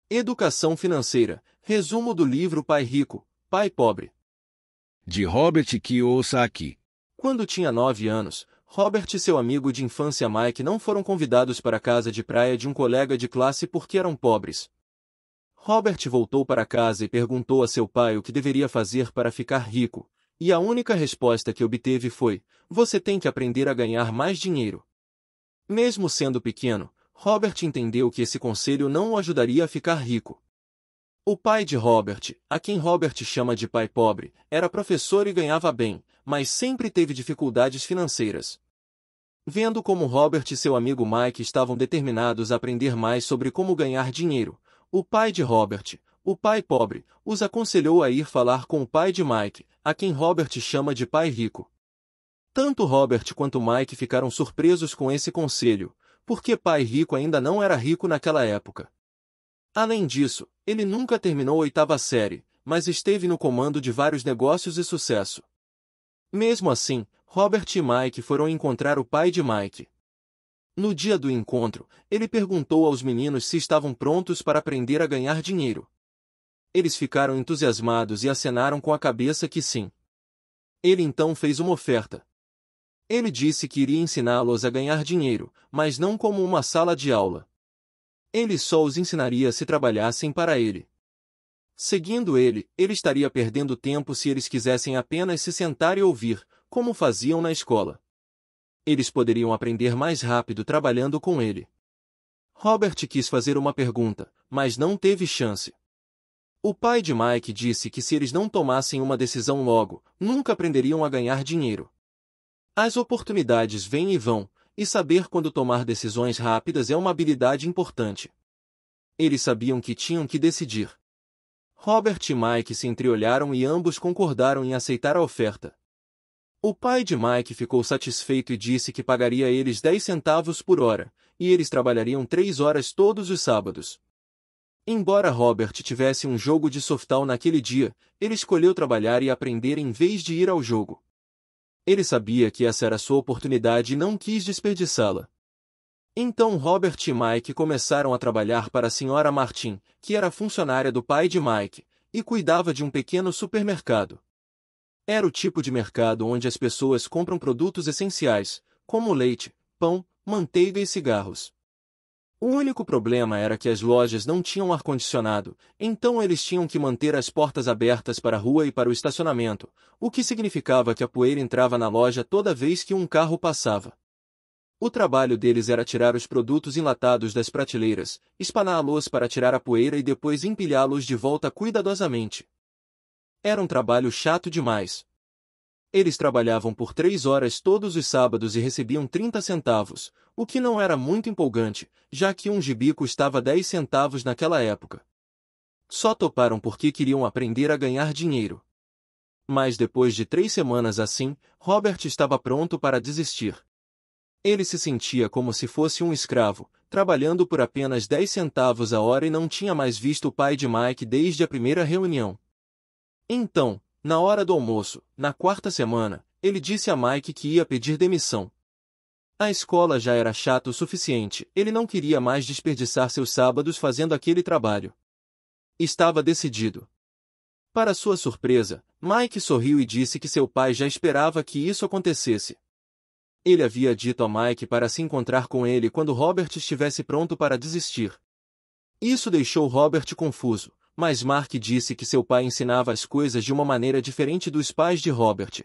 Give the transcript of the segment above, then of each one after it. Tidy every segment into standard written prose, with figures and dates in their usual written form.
Educação financeira. Resumo do livro Pai Rico, Pai Pobre. De Robert Kiyosaki. Quando tinha 9 anos, Robert e seu amigo de infância Mike não foram convidados para a casa de praia de um colega de classe porque eram pobres. Robert voltou para casa e perguntou a seu pai o que deveria fazer para ficar rico, e a única resposta que obteve foi: você tem que aprender a ganhar mais dinheiro. Mesmo sendo pequeno, Robert entendeu que esse conselho não o ajudaria a ficar rico. O pai de Robert, a quem Robert chama de pai pobre, era professor e ganhava bem, mas sempre teve dificuldades financeiras. Vendo como Robert e seu amigo Mike estavam determinados a aprender mais sobre como ganhar dinheiro, o pai de Robert, o pai pobre, os aconselhou a ir falar com o pai de Mike, a quem Robert chama de pai rico. Tanto Robert quanto Mike ficaram surpresos com esse conselho, porque pai rico ainda não era rico naquela época. Além disso, ele nunca terminou a 8ª série, mas esteve no comando de vários negócios de sucesso. Mesmo assim, Robert e Mike foram encontrar o pai de Mike. No dia do encontro, ele perguntou aos meninos se estavam prontos para aprender a ganhar dinheiro. Eles ficaram entusiasmados e acenaram com a cabeça que sim. Ele então fez uma oferta. Ele disse que iria ensiná-los a ganhar dinheiro, mas não como uma sala de aula. Ele só os ensinaria se trabalhassem para ele. Seguindo ele estaria perdendo tempo se eles quisessem apenas se sentar e ouvir, como faziam na escola. Eles poderiam aprender mais rápido trabalhando com ele. Robert quis fazer uma pergunta, mas não teve chance. O pai de Mike disse que se eles não tomassem uma decisão logo, nunca aprenderiam a ganhar dinheiro. As oportunidades vêm e vão, e saber quando tomar decisões rápidas é uma habilidade importante. Eles sabiam que tinham que decidir. Robert e Mike se entreolharam e ambos concordaram em aceitar a oferta. O pai de Mike ficou satisfeito e disse que pagaria a eles 10 centavos por hora, e eles trabalhariam 3 horas todos os sábados. Embora Robert tivesse um jogo de softball naquele dia, ele escolheu trabalhar e aprender em vez de ir ao jogo. Ele sabia que essa era sua oportunidade e não quis desperdiçá-la. Então Robert e Mike começaram a trabalhar para a Sra. Martin, que era funcionária do pai de Mike, e cuidava de um pequeno supermercado. Era o tipo de mercado onde as pessoas compram produtos essenciais, como leite, pão, manteiga e cigarros. O único problema era que as lojas não tinham ar-condicionado, então eles tinham que manter as portas abertas para a rua e para o estacionamento, o que significava que a poeira entrava na loja toda vez que um carro passava. O trabalho deles era tirar os produtos enlatados das prateleiras, espaná-los para tirar a poeira e depois empilhá-los de volta cuidadosamente. Era um trabalho chato demais. Eles trabalhavam por 3 horas todos os sábados e recebiam 30 centavos, o que não era muito empolgante, já que um gibi custava 10 centavos naquela época. Só toparam porque queriam aprender a ganhar dinheiro. Mas depois de 3 semanas assim, Robert estava pronto para desistir. Ele se sentia como se fosse um escravo, trabalhando por apenas 10 centavos a hora e não tinha mais visto o pai de Mike desde a primeira reunião. Então, na hora do almoço, na 4ª semana, ele disse a Mike que ia pedir demissão. A escola já era chata o suficiente, ele não queria mais desperdiçar seus sábados fazendo aquele trabalho. Estava decidido. Para sua surpresa, Mike sorriu e disse que seu pai já esperava que isso acontecesse. Ele havia dito a Mike para se encontrar com ele quando Robert estivesse pronto para desistir. Isso deixou Robert confuso, mas Mark disse que seu pai ensinava as coisas de uma maneira diferente dos pais de Robert.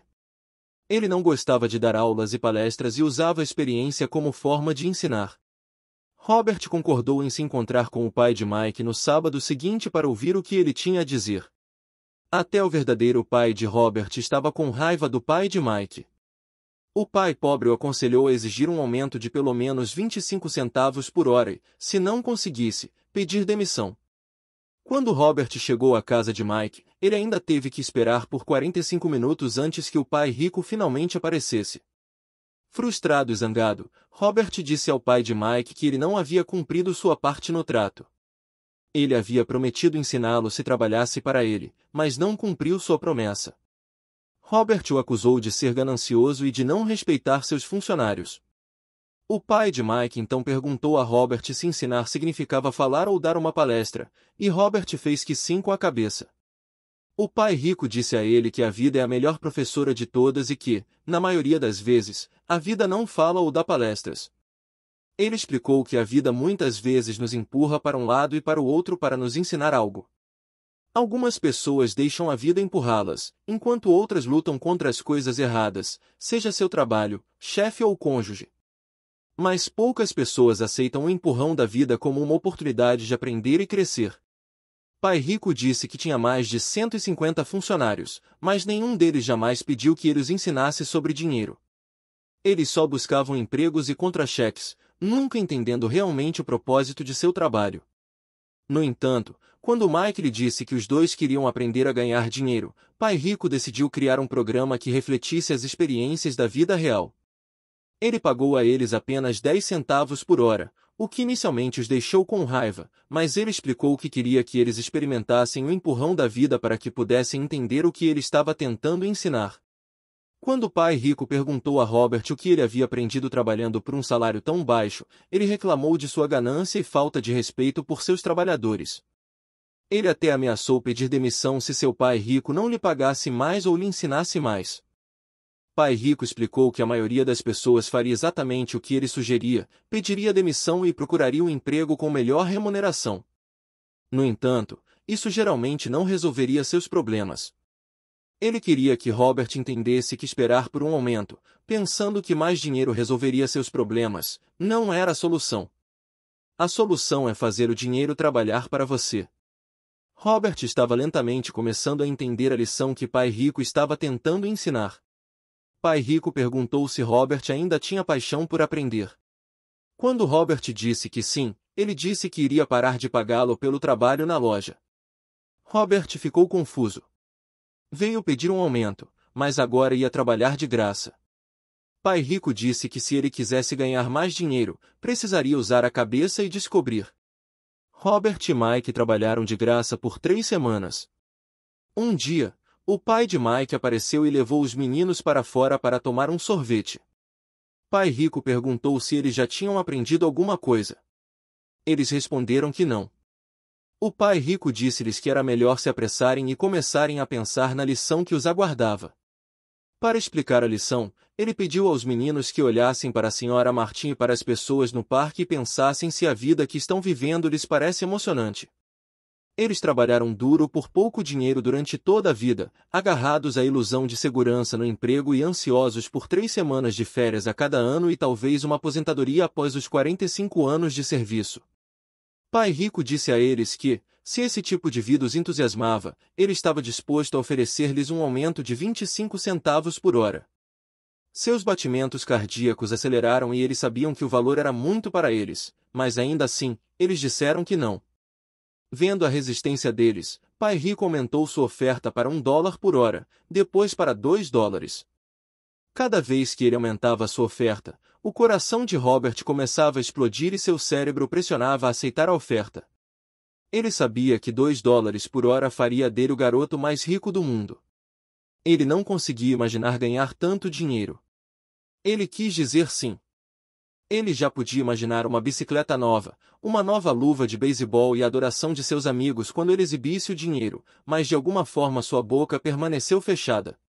Ele não gostava de dar aulas e palestras e usava a experiência como forma de ensinar. Robert concordou em se encontrar com o pai de Mike no sábado seguinte para ouvir o que ele tinha a dizer. Até o verdadeiro pai de Robert estava com raiva do pai de Mike. O pai pobre o aconselhou a exigir um aumento de pelo menos 25 centavos por hora e, se não conseguisse, pedir demissão. Quando Robert chegou à casa de Mike, ele ainda teve que esperar por 45 minutos antes que o pai rico finalmente aparecesse. Frustrado e zangado, Robert disse ao pai de Mike que ele não havia cumprido sua parte no trato. Ele havia prometido ensiná-lo se trabalhasse para ele, mas não cumpriu sua promessa. Robert o acusou de ser ganancioso e de não respeitar seus funcionários. O pai de Mike então perguntou a Robert se ensinar significava falar ou dar uma palestra, e Robert fez que sim com a cabeça. O pai rico disse a ele que a vida é a melhor professora de todas e que, na maioria das vezes, a vida não fala ou dá palestras. Ele explicou que a vida muitas vezes nos empurra para um lado e para o outro para nos ensinar algo. Algumas pessoas deixam a vida empurrá-las, enquanto outras lutam contra as coisas erradas, seja seu trabalho, chefe ou cônjuge. Mas poucas pessoas aceitam o empurrão da vida como uma oportunidade de aprender e crescer. Pai Rico disse que tinha mais de 150 funcionários, mas nenhum deles jamais pediu que ele os ensinasse sobre dinheiro. Eles só buscavam empregos e contra-cheques, nunca entendendo realmente o propósito de seu trabalho. No entanto, quando Mike lhe disse que os dois queriam aprender a ganhar dinheiro, Pai Rico decidiu criar um programa que refletisse as experiências da vida real. Ele pagou a eles apenas 10 centavos por hora, o que inicialmente os deixou com raiva, mas ele explicou que queria que eles experimentassem o empurrão da vida para que pudessem entender o que ele estava tentando ensinar. Quando o pai rico perguntou a Robert o que ele havia aprendido trabalhando por um salário tão baixo, ele reclamou de sua ganância e falta de respeito por seus trabalhadores. Ele até ameaçou pedir demissão se seu pai rico não lhe pagasse mais ou lhe ensinasse mais. Pai Rico explicou que a maioria das pessoas faria exatamente o que ele sugeria, pediria demissão e procuraria um emprego com melhor remuneração. No entanto, isso geralmente não resolveria seus problemas. Ele queria que Robert entendesse que esperar por um aumento, pensando que mais dinheiro resolveria seus problemas, não era a solução. A solução é fazer o dinheiro trabalhar para você. Robert estava lentamente começando a entender a lição que Pai Rico estava tentando ensinar. Pai Rico perguntou se Robert ainda tinha paixão por aprender. Quando Robert disse que sim, ele disse que iria parar de pagá-lo pelo trabalho na loja. Robert ficou confuso. Veio pedir um aumento, mas agora ia trabalhar de graça. Pai Rico disse que se ele quisesse ganhar mais dinheiro, precisaria usar a cabeça e descobrir. Robert e Mike trabalharam de graça por 3 semanas. Um dia, o pai de Mike apareceu e levou os meninos para fora para tomar um sorvete. Pai Rico perguntou se eles já tinham aprendido alguma coisa. Eles responderam que não. O pai rico disse-lhes que era melhor se apressarem e começarem a pensar na lição que os aguardava. Para explicar a lição, ele pediu aos meninos que olhassem para a senhora Martin e para as pessoas no parque e pensassem se a vida que estão vivendo lhes parece emocionante. Eles trabalharam duro por pouco dinheiro durante toda a vida, agarrados à ilusão de segurança no emprego e ansiosos por 3 semanas de férias a cada ano e talvez uma aposentadoria após os 45 anos de serviço. Pai Rico disse a eles que, se esse tipo de vida os entusiasmava, ele estava disposto a oferecer-lhes um aumento de 25 centavos por hora. Seus batimentos cardíacos aceleraram e eles sabiam que o valor era muito para eles, mas ainda assim, eles disseram que não. Vendo a resistência deles, Pai Rico aumentou sua oferta para $1 por hora, depois para $2. Cada vez que ele aumentava sua oferta, o coração de Robert começava a explodir e seu cérebro pressionava a aceitar a oferta. Ele sabia que $2 por hora faria dele o garoto mais rico do mundo. Ele não conseguia imaginar ganhar tanto dinheiro. Ele quis dizer sim. Ele já podia imaginar uma bicicleta nova, uma nova luva de beisebol e a adoração de seus amigos quando ele exibisse o dinheiro, mas de alguma forma sua boca permaneceu fechada.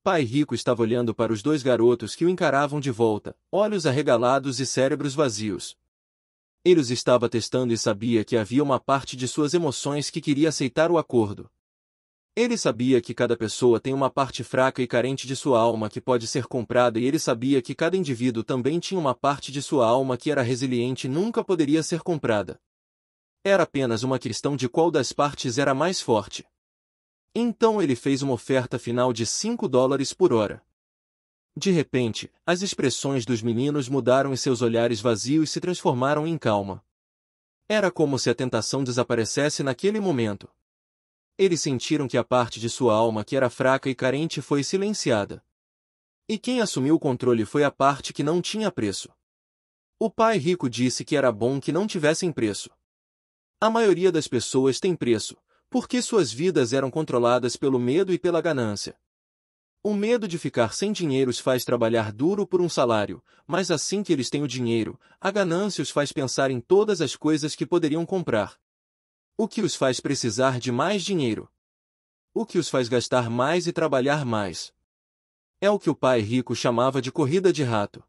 Pai Rico estava olhando para os 2 garotos que o encaravam de volta, olhos arregalados e cérebros vazios. Ele os estava testando e sabia que havia uma parte de suas emoções que queria aceitar o acordo. Ele sabia que cada pessoa tem uma parte fraca e carente de sua alma que pode ser comprada e ele sabia que cada indivíduo também tinha uma parte de sua alma que era resiliente e nunca poderia ser comprada. Era apenas uma questão de qual das partes era mais forte. Então ele fez uma oferta final de $5 por hora. De repente, as expressões dos meninos mudaram e seus olhares vazios se transformaram em calma. Era como se a tentação desaparecesse naquele momento. Eles sentiram que a parte de sua alma que era fraca e carente foi silenciada. E quem assumiu o controle foi a parte que não tinha preço. O pai rico disse que era bom que não tivessem preço. A maioria das pessoas tem preço, porque suas vidas eram controladas pelo medo e pela ganância. O medo de ficar sem dinheiro os faz trabalhar duro por um salário, mas assim que eles têm o dinheiro, a ganância os faz pensar em todas as coisas que poderiam comprar. O que os faz precisar de mais dinheiro? O que os faz gastar mais e trabalhar mais? É o que o pai rico chamava de corrida de rato.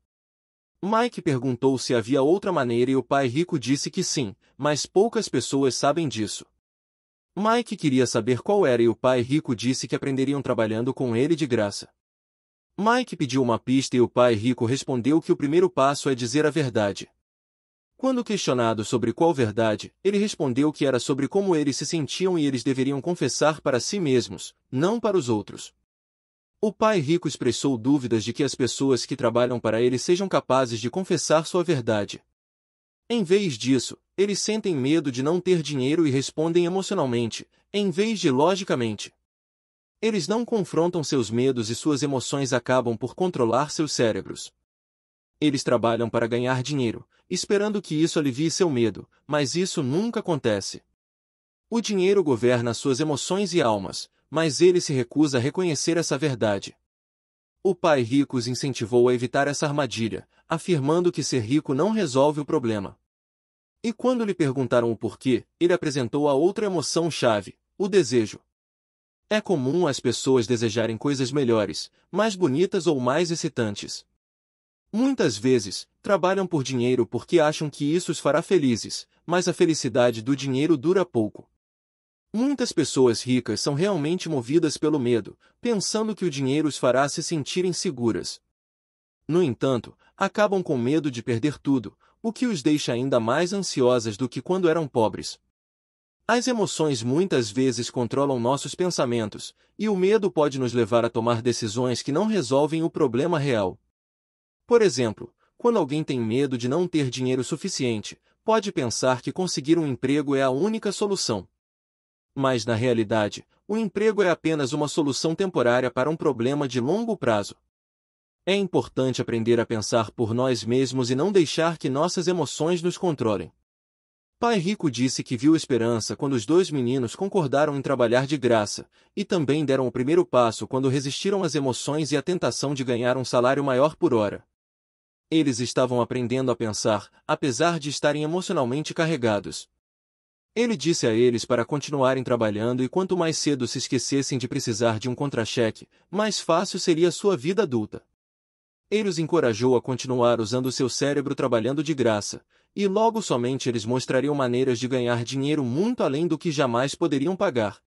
Mike perguntou se havia outra maneira e o pai rico disse que sim, mas poucas pessoas sabem disso. Mike queria saber qual era e o pai rico disse que aprenderiam trabalhando com ele de graça. Mike pediu uma pista e o pai rico respondeu que o primeiro passo é dizer a verdade. Quando questionado sobre qual verdade, ele respondeu que era sobre como eles se sentiam e eles deveriam confessar para si mesmos, não para os outros. O pai rico expressou dúvidas de que as pessoas que trabalham para ele sejam capazes de confessar sua verdade. Em vez disso, eles sentem medo de não ter dinheiro e respondem emocionalmente, em vez de logicamente. Eles não confrontam seus medos e suas emoções acabam por controlar seus cérebros. Eles trabalham para ganhar dinheiro, esperando que isso alivie seu medo, mas isso nunca acontece. O dinheiro governa suas emoções e almas, mas ele se recusa a reconhecer essa verdade. O pai rico os incentivou a evitar essa armadilha, afirmando que ser rico não resolve o problema. E quando lhe perguntaram o porquê, ele apresentou a outra emoção-chave, o desejo. É comum as pessoas desejarem coisas melhores, mais bonitas ou mais excitantes. Muitas vezes, trabalham por dinheiro porque acham que isso os fará felizes, mas a felicidade do dinheiro dura pouco. Muitas pessoas ricas são realmente movidas pelo medo, pensando que o dinheiro os fará se sentirem seguras. No entanto, acabam com medo de perder tudo, o que os deixa ainda mais ansiosas do que quando eram pobres. As emoções muitas vezes controlam nossos pensamentos, e o medo pode nos levar a tomar decisões que não resolvem o problema real. Por exemplo, quando alguém tem medo de não ter dinheiro suficiente, pode pensar que conseguir um emprego é a única solução. Mas na realidade, o emprego é apenas uma solução temporária para um problema de longo prazo. É importante aprender a pensar por nós mesmos e não deixar que nossas emoções nos controlem. Pai Rico disse que viu esperança quando os dois meninos concordaram em trabalhar de graça, e também deram o primeiro passo quando resistiram às emoções e à tentação de ganhar um salário maior por hora. Eles estavam aprendendo a pensar, apesar de estarem emocionalmente carregados. Ele disse a eles para continuarem trabalhando e quanto mais cedo se esquecessem de precisar de um contra-cheque, mais fácil seria sua vida adulta. Ele os encorajou a continuar usando seu cérebro trabalhando de graça, e logo somente eles mostrariam maneiras de ganhar dinheiro muito além do que jamais poderiam pagar.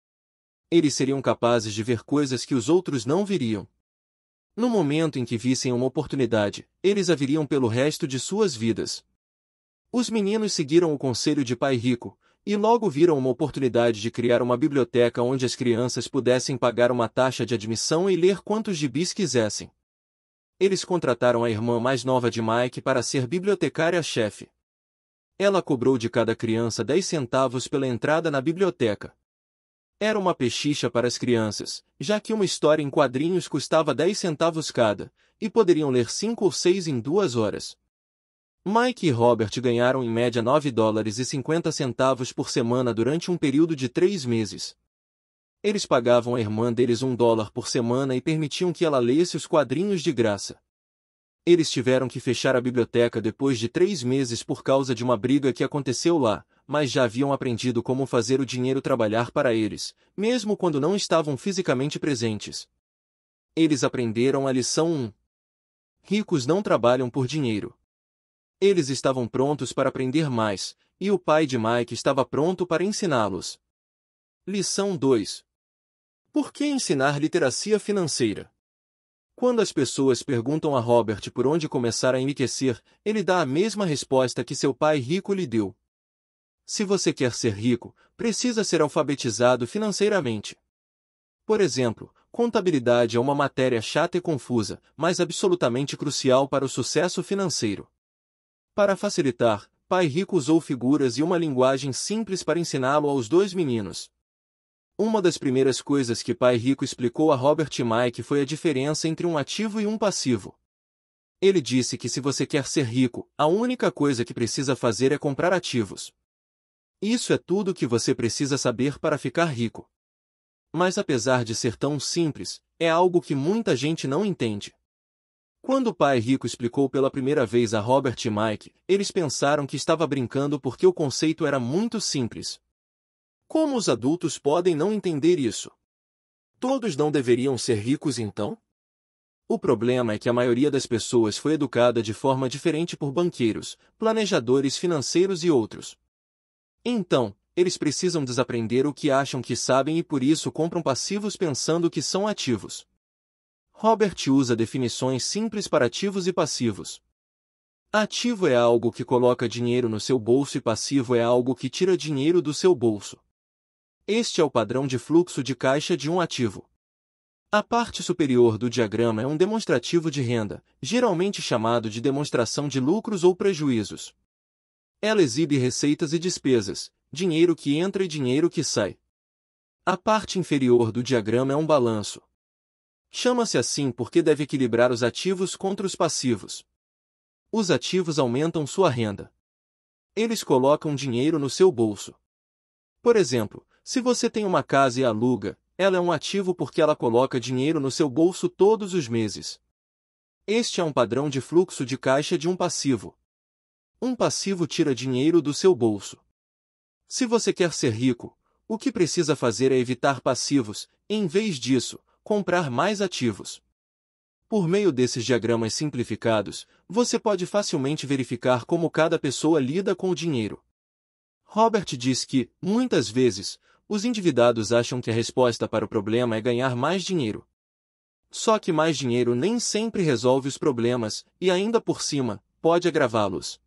Eles seriam capazes de ver coisas que os outros não viriam. No momento em que vissem uma oportunidade, eles a viriam pelo resto de suas vidas. Os meninos seguiram o conselho de Pai Rico, e logo viram uma oportunidade de criar uma biblioteca onde as crianças pudessem pagar uma taxa de admissão e ler quantos gibis quisessem. Eles contrataram a irmã mais nova de Mike para ser bibliotecária-chefe. Ela cobrou de cada criança 10 centavos pela entrada na biblioteca. Era uma pechicha para as crianças, já que uma história em quadrinhos custava 10 centavos cada, e poderiam ler 5 ou 6 em 2 horas. Mike e Robert ganharam em média $9,50 por semana durante um período de 3 meses. Eles pagavam à irmã deles $1 por semana e permitiam que ela lesse os quadrinhos de graça. Eles tiveram que fechar a biblioteca depois de 3 meses por causa de uma briga que aconteceu lá, mas já haviam aprendido como fazer o dinheiro trabalhar para eles, mesmo quando não estavam fisicamente presentes. Eles aprenderam a lição 1. Ricos não trabalham por dinheiro. Eles estavam prontos para aprender mais, e o pai de Mike estava pronto para ensiná-los. Lição 2. Por que ensinar literacia financeira? Quando as pessoas perguntam a Robert por onde começar a enriquecer, ele dá a mesma resposta que seu pai rico lhe deu. Se você quer ser rico, precisa ser alfabetizado financeiramente. Por exemplo, contabilidade é uma matéria chata e confusa, mas absolutamente crucial para o sucesso financeiro. Para facilitar, Pai Rico usou figuras e uma linguagem simples para ensiná-lo aos dois meninos. Uma das primeiras coisas que Pai Rico explicou a Robert e Mike foi a diferença entre um ativo e um passivo. Ele disse que se você quer ser rico, a única coisa que precisa fazer é comprar ativos. Isso é tudo o que você precisa saber para ficar rico. Mas apesar de ser tão simples, é algo que muita gente não entende. Quando o pai rico explicou pela primeira vez a Robert e Mike, eles pensaram que estava brincando porque o conceito era muito simples. Como os adultos podem não entender isso? Todos não deveriam ser ricos então? O problema é que a maioria das pessoas foi educada de forma diferente por banqueiros, planejadores financeiros e outros. Então, eles precisam desaprender o que acham que sabem e por isso compram passivos pensando que são ativos. Robert usa definições simples para ativos e passivos. Ativo é algo que coloca dinheiro no seu bolso e passivo é algo que tira dinheiro do seu bolso. Este é o padrão de fluxo de caixa de um ativo. A parte superior do diagrama é um demonstrativo de renda, geralmente chamado de demonstração de lucros ou prejuízos. Ela exibe receitas e despesas, dinheiro que entra e dinheiro que sai. A parte inferior do diagrama é um balanço. Chama-se assim porque deve equilibrar os ativos contra os passivos. Os ativos aumentam sua renda. Eles colocam dinheiro no seu bolso. Por exemplo, se você tem uma casa e a aluga, ela é um ativo porque ela coloca dinheiro no seu bolso todos os meses. Este é um padrão de fluxo de caixa de um passivo. Um passivo tira dinheiro do seu bolso. Se você quer ser rico, o que precisa fazer é evitar passivos, e, em vez disso, comprar mais ativos. Por meio desses diagramas simplificados, você pode facilmente verificar como cada pessoa lida com o dinheiro. Robert diz que, muitas vezes, os endividados acham que a resposta para o problema é ganhar mais dinheiro. Só que mais dinheiro nem sempre resolve os problemas, e ainda por cima, pode agravá-los.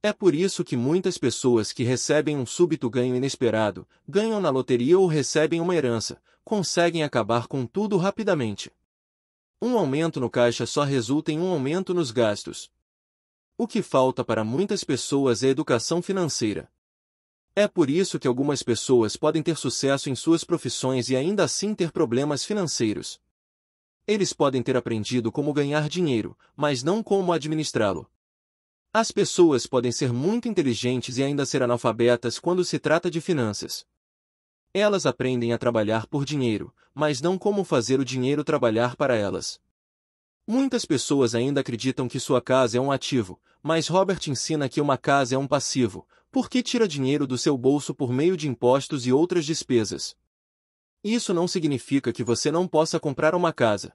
É por isso que muitas pessoas que recebem um súbito ganho inesperado, ganham na loteria ou recebem uma herança, conseguem acabar com tudo rapidamente. Um aumento no caixa só resulta em um aumento nos gastos. O que falta para muitas pessoas é educação financeira. É por isso que algumas pessoas podem ter sucesso em suas profissões e ainda assim ter problemas financeiros. Eles podem ter aprendido como ganhar dinheiro, mas não como administrá-lo. As pessoas podem ser muito inteligentes e ainda ser analfabetas quando se trata de finanças. Elas aprendem a trabalhar por dinheiro, mas não como fazer o dinheiro trabalhar para elas. Muitas pessoas ainda acreditam que sua casa é um ativo, mas Robert ensina que uma casa é um passivo, porque tira dinheiro do seu bolso por meio de impostos e outras despesas. Isso não significa que você não possa comprar uma casa.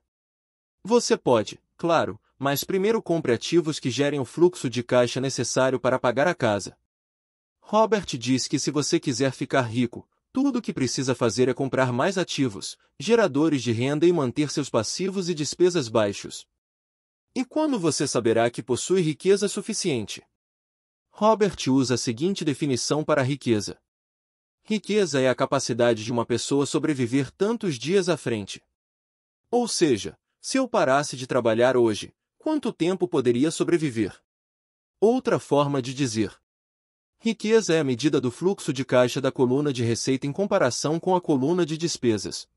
Você pode, claro, mas primeiro compre ativos que gerem o fluxo de caixa necessário para pagar a casa. Robert diz que se você quiser ficar rico, tudo o que precisa fazer é comprar mais ativos, geradores de renda e manter seus passivos e despesas baixos. E quando você saberá que possui riqueza suficiente? Robert usa a seguinte definição para a riqueza. Riqueza é a capacidade de uma pessoa sobreviver tantos dias à frente. Ou seja, se eu parasse de trabalhar hoje, quanto tempo poderia sobreviver? Outra forma de dizer. Riqueza é a medida do fluxo de caixa da coluna de receita em comparação com a coluna de despesas.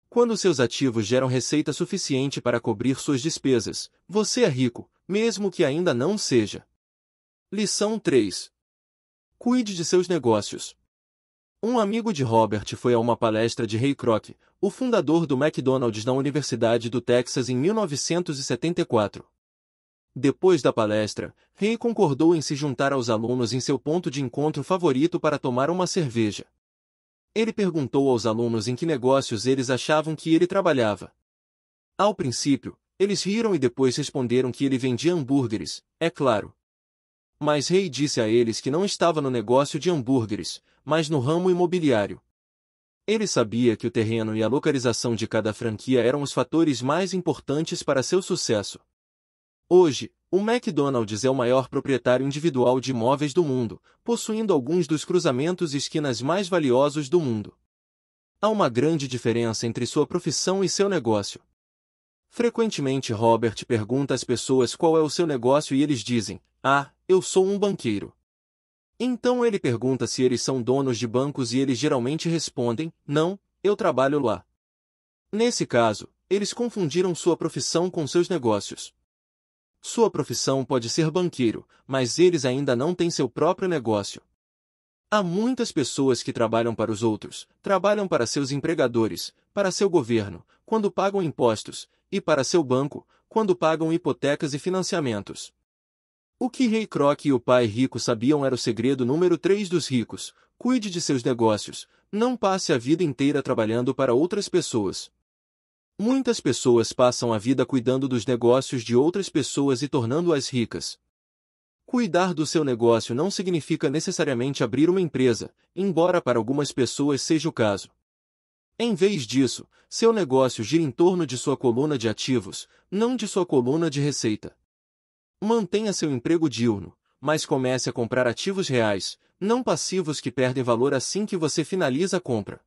Quando seus ativos geram receita suficiente para cobrir suas despesas, você é rico, mesmo que ainda não seja. Lição 3. Cuide de seus negócios. Um amigo de Robert foi a uma palestra de Ray Kroc, o fundador do McDonald's na Universidade do Texas em 1974. Depois da palestra, Ray concordou em se juntar aos alunos em seu ponto de encontro favorito para tomar uma cerveja. Ele perguntou aos alunos em que negócios eles achavam que ele trabalhava. Ao princípio, eles riram e depois responderam que ele vendia hambúrgueres, é claro. Mas Ray disse a eles que não estava no negócio de hambúrgueres, mas no ramo imobiliário. Ele sabia que o terreno e a localização de cada franquia eram os fatores mais importantes para seu sucesso. Hoje, o McDonald's é o maior proprietário individual de imóveis do mundo, possuindo alguns dos cruzamentos e esquinas mais valiosos do mundo. Há uma grande diferença entre sua profissão e seu negócio. Frequentemente Robert pergunta às pessoas qual é o seu negócio e eles dizem, eu sou um banqueiro. Então ele pergunta se eles são donos de bancos e eles geralmente respondem, não, eu trabalho lá. Nesse caso, eles confundiram sua profissão com seus negócios. Sua profissão pode ser banqueiro, mas eles ainda não têm seu próprio negócio. Há muitas pessoas que trabalham para os outros, trabalham para seus empregadores, para seu governo, quando pagam impostos, e para seu banco, quando pagam hipotecas e financiamentos. O que Rei Kroc e o pai rico sabiam era o segredo número 3 dos ricos: cuide de seus negócios, não passe a vida inteira trabalhando para outras pessoas. Muitas pessoas passam a vida cuidando dos negócios de outras pessoas e tornando-as ricas. Cuidar do seu negócio não significa necessariamente abrir uma empresa, embora para algumas pessoas seja o caso. Em vez disso, seu negócio gira em torno de sua coluna de ativos, não de sua coluna de receita. Mantenha seu emprego diurno, mas comece a comprar ativos reais, não passivos que perdem valor assim que você finaliza a compra.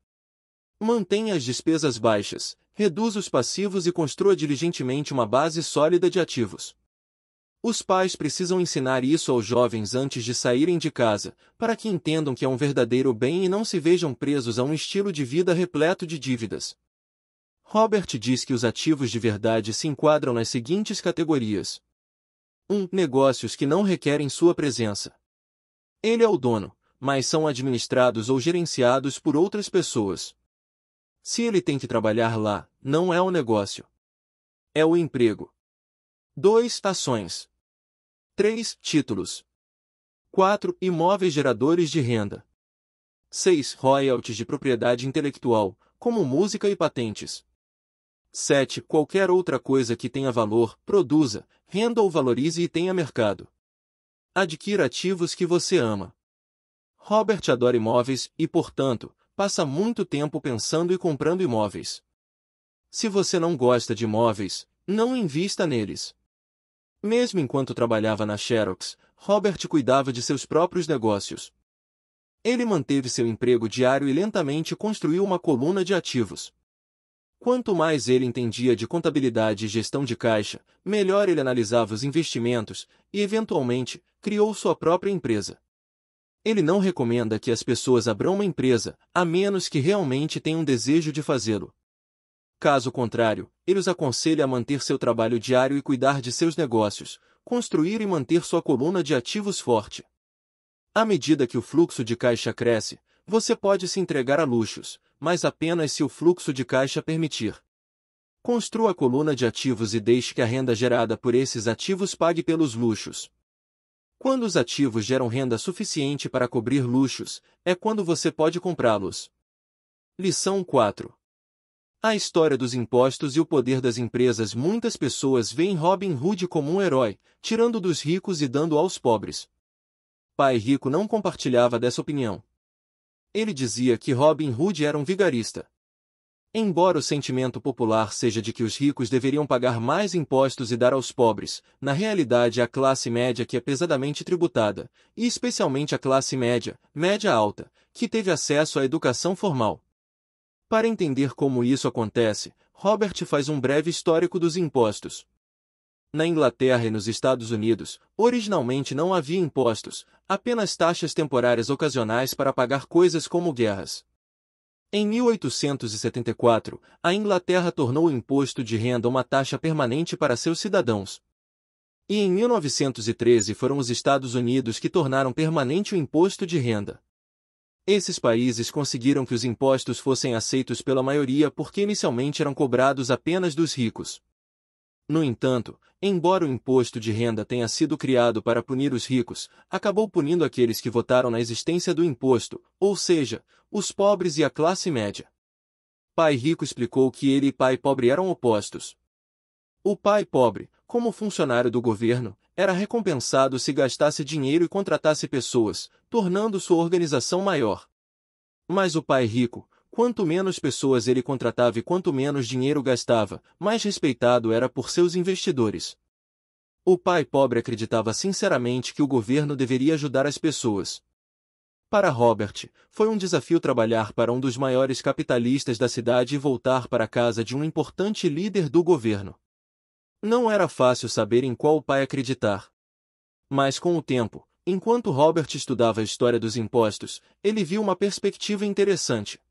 Mantenha as despesas baixas, reduza os passivos e construa diligentemente uma base sólida de ativos. Os pais precisam ensinar isso aos jovens antes de saírem de casa, para que entendam que é um verdadeiro bem e não se vejam presos a um estilo de vida repleto de dívidas. Robert diz que os ativos de verdade se enquadram nas seguintes categorias. 1. Negócios que não requerem sua presença. Ele é o dono, mas são administrados ou gerenciados por outras pessoas. Se ele tem que trabalhar lá, não é o negócio. É o emprego. 2. Ações. 3. Títulos. 4. Imóveis geradores de renda. 6. Royalties de propriedade intelectual, como música e patentes. 7. Qualquer outra coisa que tenha valor, produza, renda ou valorize e tenha mercado. Adquira ativos que você ama. Robert adora imóveis e, portanto, passa muito tempo pensando e comprando imóveis. Se você não gosta de imóveis, não invista neles. Mesmo enquanto trabalhava na Xerox, Robert cuidava de seus próprios negócios. Ele manteve seu emprego diário e lentamente construiu uma coluna de ativos. Quanto mais ele entendia de contabilidade e gestão de caixa, melhor ele analisava os investimentos e, eventualmente, criou sua própria empresa. Ele não recomenda que as pessoas abram uma empresa, a menos que realmente tenham desejo de fazê-lo. Caso contrário, ele os aconselha a manter seu trabalho diário e cuidar de seus negócios, construir e manter sua coluna de ativos forte. À medida que o fluxo de caixa cresce, você pode se entregar a luxos, mas apenas se o fluxo de caixa permitir. Construa a coluna de ativos e deixe que a renda gerada por esses ativos pague pelos luxos. Quando os ativos geram renda suficiente para cobrir luxos, é quando você pode comprá-los. Lição 4. A história dos impostos e o poder das empresas. Muitas pessoas veem Robin Hood como um herói, tirando dos ricos e dando aos pobres. Pai Rico não compartilhava dessa opinião. Ele dizia que Robin Hood era um vigarista. Embora o sentimento popular seja de que os ricos deveriam pagar mais impostos e dar aos pobres, na realidade é a classe média que é pesadamente tributada, e especialmente a classe média, média alta, que teve acesso à educação formal. Para entender como isso acontece, Robert faz um breve histórico dos impostos. Na Inglaterra e nos Estados Unidos, originalmente não havia impostos, apenas taxas temporárias ocasionais para pagar coisas como guerras. Em 1874, a Inglaterra tornou o imposto de renda uma taxa permanente para seus cidadãos. E em 1913 foram os Estados Unidos que tornaram permanente o imposto de renda. Esses países conseguiram que os impostos fossem aceitos pela maioria porque inicialmente eram cobrados apenas dos ricos. No entanto, embora o imposto de renda tenha sido criado para punir os ricos, acabou punindo aqueles que votaram na existência do imposto, ou seja, os pobres e a classe média. Pai Rico explicou que ele e Pai Pobre eram opostos. O pai pobre, como funcionário do governo, era recompensado se gastasse dinheiro e contratasse pessoas, tornando sua organização maior. Mas o pai rico, quanto menos pessoas ele contratava e quanto menos dinheiro gastava, mais respeitado era por seus investidores. O pai pobre acreditava sinceramente que o governo deveria ajudar as pessoas. Para Robert, foi um desafio trabalhar para um dos maiores capitalistas da cidade e voltar para a casa de um importante líder do governo. Não era fácil saber em qual pai acreditar. Mas com o tempo, enquanto Robert estudava a história dos impostos, ele viu uma perspectiva interessante.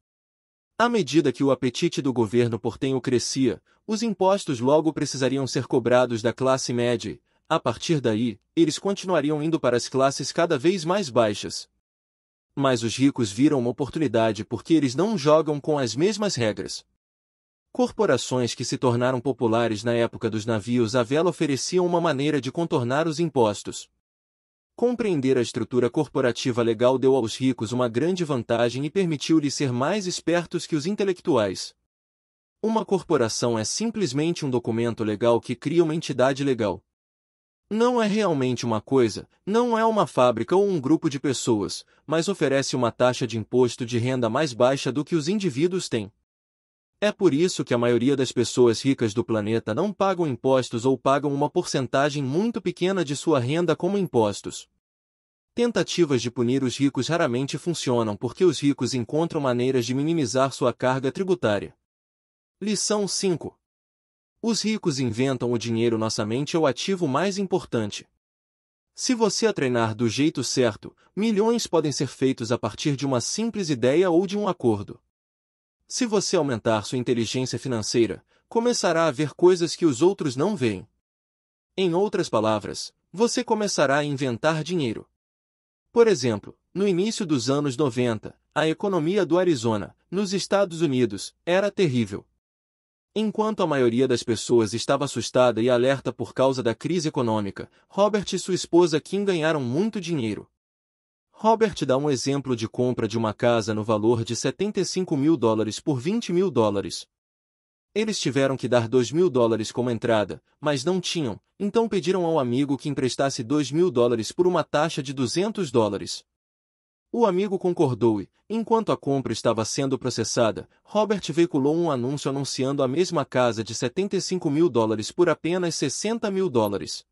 À medida que o apetite do governo portenho crescia, os impostos logo precisariam ser cobrados da classe média e, a partir daí, eles continuariam indo para as classes cada vez mais baixas. Mas os ricos viram uma oportunidade porque eles não jogam com as mesmas regras. Corporações que se tornaram populares na época dos navios à vela ofereciam uma maneira de contornar os impostos. Compreender a estrutura corporativa legal deu aos ricos uma grande vantagem e permitiu-lhes ser mais espertos que os intelectuais. Uma corporação é simplesmente um documento legal que cria uma entidade legal. Não é realmente uma coisa, não é uma fábrica ou um grupo de pessoas, mas oferece uma taxa de imposto de renda mais baixa do que os indivíduos têm. É por isso que a maioria das pessoas ricas do planeta não pagam impostos ou pagam uma porcentagem muito pequena de sua renda como impostos. Tentativas de punir os ricos raramente funcionam porque os ricos encontram maneiras de minimizar sua carga tributária. Lição 5. Os ricos inventam o dinheiro. Nossa mente é o ativo mais importante. Se você a treinar do jeito certo, milhões podem ser feitos a partir de uma simples ideia ou de um acordo. Se você aumentar sua inteligência financeira, começará a ver coisas que os outros não veem. Em outras palavras, você começará a inventar dinheiro. Por exemplo, no início dos anos 90, a economia do Arizona, nos Estados Unidos, era terrível. Enquanto a maioria das pessoas estava assustada e alerta por causa da crise econômica, Robert e sua esposa Kim ganharam muito dinheiro. Robert dá um exemplo de compra de uma casa no valor de $75.000 por $20.000. Eles tiveram que dar $2.000 como entrada, mas não tinham, então pediram ao amigo que emprestasse $2.000 por uma taxa de $200. O amigo concordou e, enquanto a compra estava sendo processada, Robert veiculou um anúncio anunciando a mesma casa de $75.000 por apenas $60.000.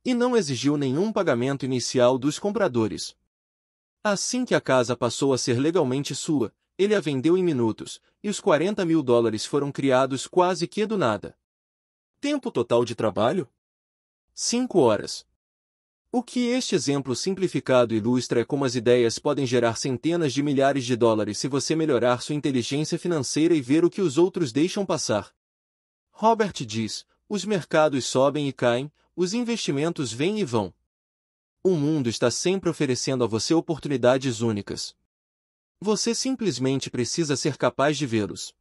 E não exigiu nenhum pagamento inicial dos compradores. Assim que a casa passou a ser legalmente sua, ele a vendeu em minutos, e os $40.000 foram criados quase que do nada. Tempo total de trabalho? 5 horas. O que este exemplo simplificado ilustra é como as ideias podem gerar centenas de milhares de dólares se você melhorar sua inteligência financeira e ver o que os outros deixam passar. Robert diz: os mercados sobem e caem, os investimentos vêm e vão. O mundo está sempre oferecendo a você oportunidades únicas. Você simplesmente precisa ser capaz de vê-los.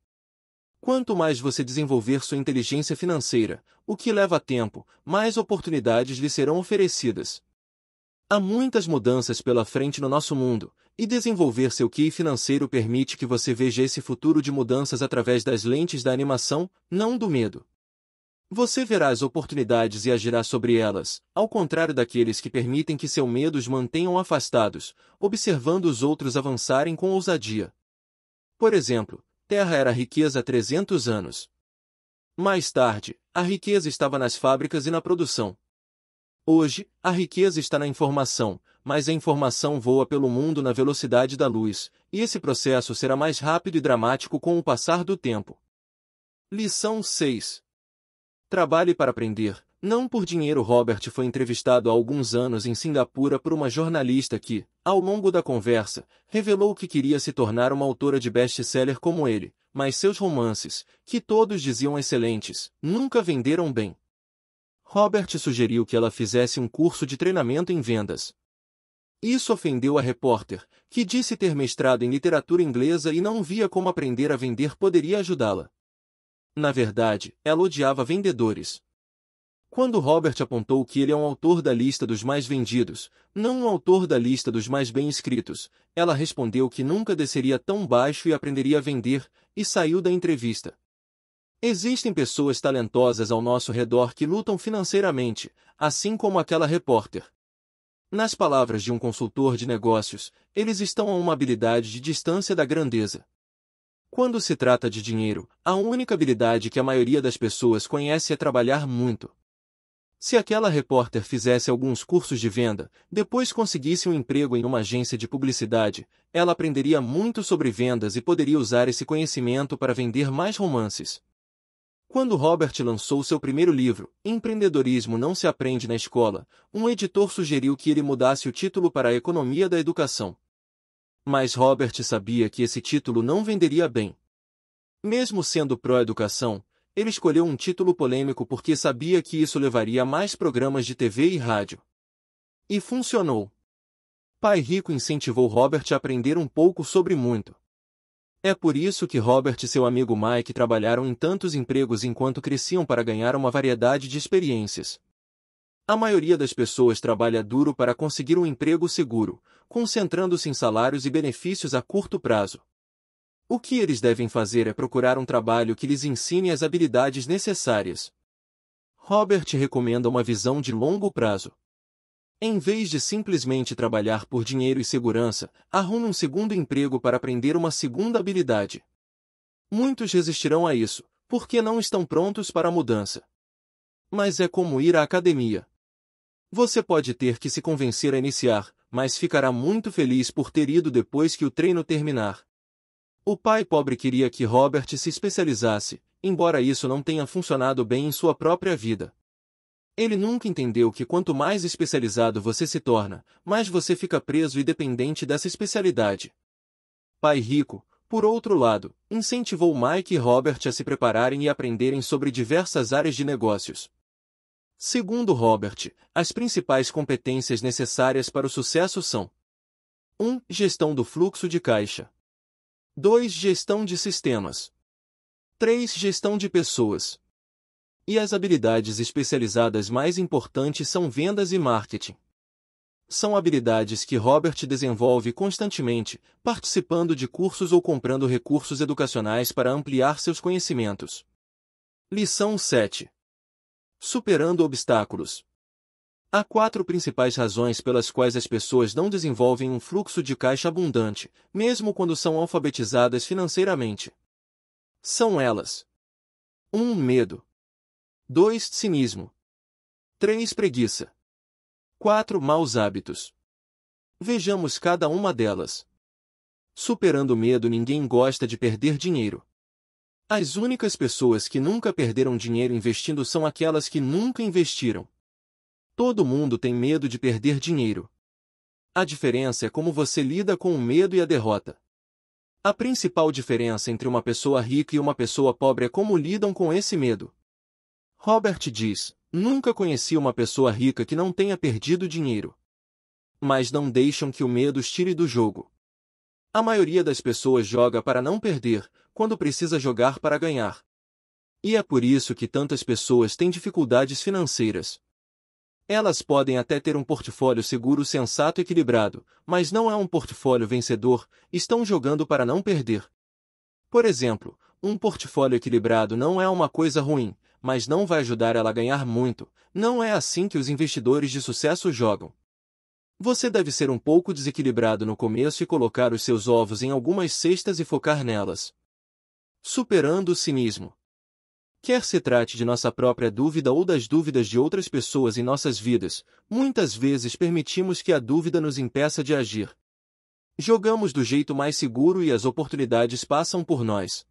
Quanto mais você desenvolver sua inteligência financeira, o que leva tempo, mais oportunidades lhe serão oferecidas. Há muitas mudanças pela frente no nosso mundo, e desenvolver seu QI financeiro permite que você veja esse futuro de mudanças através das lentes da animação, não do medo. Você verá as oportunidades e agirá sobre elas, ao contrário daqueles que permitem que seu medo os mantenham afastados, observando os outros avançarem com ousadia. Por exemplo, Terra era riqueza há 300 anos. Mais tarde, a riqueza estava nas fábricas e na produção. Hoje, a riqueza está na informação, mas a informação voa pelo mundo na velocidade da luz, e esse processo será mais rápido e dramático com o passar do tempo. Lição 6. Trabalhe para aprender, não por dinheiro. Robert foi entrevistado há alguns anos em Singapura por uma jornalista que, ao longo da conversa, revelou que queria se tornar uma autora de best-seller como ele, mas seus romances, que todos diziam excelentes, nunca venderam bem. Robert sugeriu que ela fizesse um curso de treinamento em vendas. Isso ofendeu a repórter, que disse ter mestrado em literatura inglesa e não via como aprender a vender poderia ajudá-la. Na verdade, ela odiava vendedores. Quando Robert apontou que ele é um autor da lista dos mais vendidos, não um autor da lista dos mais bem escritos, ela respondeu que nunca desceria tão baixo e aprenderia a vender, e saiu da entrevista. Existem pessoas talentosas ao nosso redor que lutam financeiramente, assim como aquela repórter. Nas palavras de um consultor de negócios, eles estão a uma habilidade de distância da grandeza. Quando se trata de dinheiro, a única habilidade que a maioria das pessoas conhece é trabalhar muito. Se aquela repórter fizesse alguns cursos de venda, depois conseguisse um emprego em uma agência de publicidade, ela aprenderia muito sobre vendas e poderia usar esse conhecimento para vender mais romances. Quando Robert lançou seu primeiro livro, Empreendedorismo Não Se Aprende na Escola, um editor sugeriu que ele mudasse o título para A Economia da Educação. Mas Robert sabia que esse título não venderia bem. Mesmo sendo pró-educação, ele escolheu um título polêmico porque sabia que isso levaria a mais programas de TV e rádio. E funcionou. Pai Rico incentivou Robert a aprender um pouco sobre muito. É por isso que Robert e seu amigo Mike trabalharam em tantos empregos enquanto cresciam para ganhar uma variedade de experiências. A maioria das pessoas trabalha duro para conseguir um emprego seguro, concentrando-se em salários e benefícios a curto prazo. O que eles devem fazer é procurar um trabalho que lhes ensine as habilidades necessárias. Robert recomenda uma visão de longo prazo. Em vez de simplesmente trabalhar por dinheiro e segurança, arrume um segundo emprego para aprender uma segunda habilidade. Muitos resistirão a isso, porque não estão prontos para a mudança. Mas é como ir à academia. Você pode ter que se convencer a iniciar, mas ficará muito feliz por ter ido depois que o treino terminar. O pai pobre queria que Robert se especializasse, embora isso não tenha funcionado bem em sua própria vida. Ele nunca entendeu que quanto mais especializado você se torna, mais você fica preso e dependente dessa especialidade. Pai Rico, por outro lado, incentivou Mike e Robert a se prepararem e aprenderem sobre diversas áreas de negócios. Segundo Robert, as principais competências necessárias para o sucesso são: 1. Gestão do fluxo de caixa. 2. Gestão de sistemas. 3. Gestão de pessoas. E as habilidades especializadas mais importantes são vendas e marketing. São habilidades que Robert desenvolve constantemente, participando de cursos ou comprando recursos educacionais para ampliar seus conhecimentos. Lição 7. Superando obstáculos. Há 4 principais razões pelas quais as pessoas não desenvolvem um fluxo de caixa abundante, mesmo quando são alfabetizadas financeiramente. São elas: 1. Medo. 2. Cinismo. 3. Preguiça. 4. Maus hábitos. Vejamos cada uma delas. Superando o medo. Ninguém gosta de perder dinheiro. As únicas pessoas que nunca perderam dinheiro investindo são aquelas que nunca investiram. Todo mundo tem medo de perder dinheiro. A diferença é como você lida com o medo e a derrota. A principal diferença entre uma pessoa rica e uma pessoa pobre é como lidam com esse medo. Robert diz: nunca conheci uma pessoa rica que não tenha perdido dinheiro. Mas não deixam que o medo os tire do jogo. A maioria das pessoas joga para não perder, quando precisa jogar para ganhar. E é por isso que tantas pessoas têm dificuldades financeiras. Elas podem até ter um portfólio seguro, sensato e equilibrado, mas não é um portfólio vencedor, estão jogando para não perder. Por exemplo, um portfólio equilibrado não é uma coisa ruim, mas não vai ajudar ela a ganhar muito. Não é assim que os investidores de sucesso jogam. Você deve ser um pouco desequilibrado no começo e colocar os seus ovos em algumas cestas e focar nelas. Superando o cinismo. Quer se trate de nossa própria dúvida ou das dúvidas de outras pessoas em nossas vidas, muitas vezes permitimos que a dúvida nos impeça de agir. Jogamos do jeito mais seguro e as oportunidades passam por nós.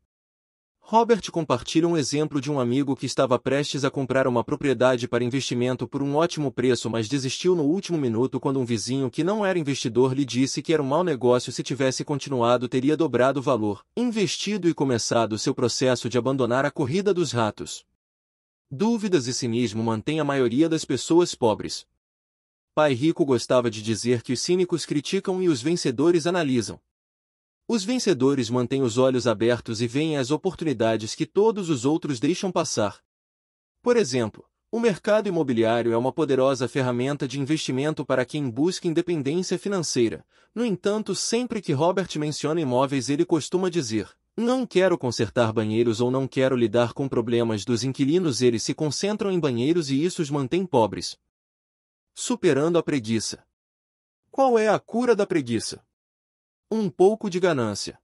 Robert compartilha um exemplo de um amigo que estava prestes a comprar uma propriedade para investimento por um ótimo preço, mas desistiu no último minuto quando um vizinho que não era investidor lhe disse que era um mau negócio. Se tivesse continuado, teria dobrado o valor investido e começado seu processo de abandonar a corrida dos ratos. Dúvidas e cinismo mantêm a maioria das pessoas pobres. Pai Rico gostava de dizer que os cínicos criticam e os vencedores analisam. Os vencedores mantêm os olhos abertos e veem as oportunidades que todos os outros deixam passar. Por exemplo, o mercado imobiliário é uma poderosa ferramenta de investimento para quem busca independência financeira. No entanto, sempre que Robert menciona imóveis, ele costuma dizer: não quero consertar banheiros ou não quero lidar com problemas dos inquilinos. Eles se concentram em banheiros e isso os mantém pobres. Superando a preguiça. Qual é a cura da preguiça? Um pouco de ganância.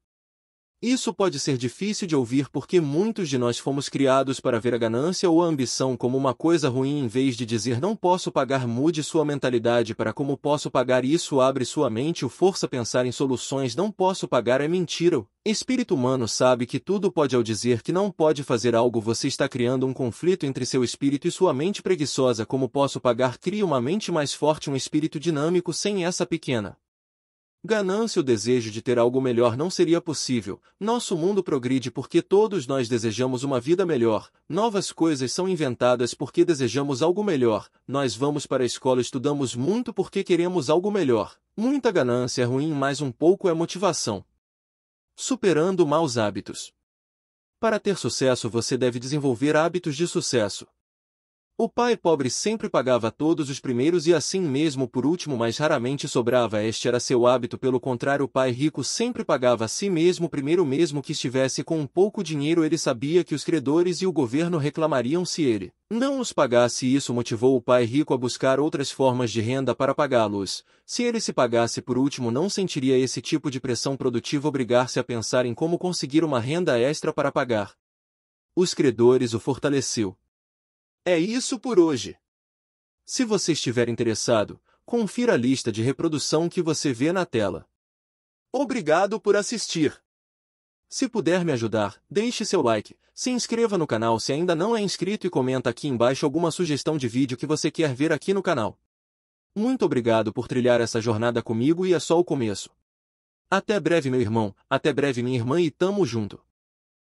Isso pode ser difícil de ouvir porque muitos de nós fomos criados para ver a ganância ou a ambição como uma coisa ruim. Em vez de dizer não posso pagar, mude sua mentalidade para como posso pagar. Isso abre sua mente e o força a pensar em soluções. Não posso pagar é mentira. O espírito humano sabe que tudo pode. Ao dizer que não pode fazer algo, você está criando um conflito entre seu espírito e sua mente preguiçosa. Como posso pagar? Cria uma mente mais forte, um espírito dinâmico sem essa pequena Ganância, o desejo de ter algo melhor não seria possível. Nosso mundo progride porque todos nós desejamos uma vida melhor. Novas coisas são inventadas porque desejamos algo melhor. Nós vamos para a escola, estudamos muito porque queremos algo melhor. Muita ganância é ruim, mas um pouco é motivação. Superando maus hábitos. Para ter sucesso, você deve desenvolver hábitos de sucesso. O pai pobre sempre pagava todos os primeiros e assim mesmo por último, mas raramente sobrava. Este era seu hábito. Pelo contrário, o pai rico sempre pagava a si mesmo primeiro, mesmo que estivesse com um pouco dinheiro. Ele sabia que os credores e o governo reclamariam se ele não os pagasse. Isso motivou o pai rico a buscar outras formas de renda para pagá-los. Se ele se pagasse por último, não sentiria esse tipo de pressão produtiva obrigar-se a pensar em como conseguir uma renda extra para pagar. Os credores o fortaleceu. É isso por hoje. Se você estiver interessado, confira a lista de reprodução que você vê na tela. Obrigado por assistir. Se puder me ajudar, deixe seu like, se inscreva no canal se ainda não é inscrito e comenta aqui embaixo alguma sugestão de vídeo que você quer ver aqui no canal. Muito obrigado por trilhar essa jornada comigo e é só o começo. Até breve, meu irmão, até breve, minha irmã, e tamo junto.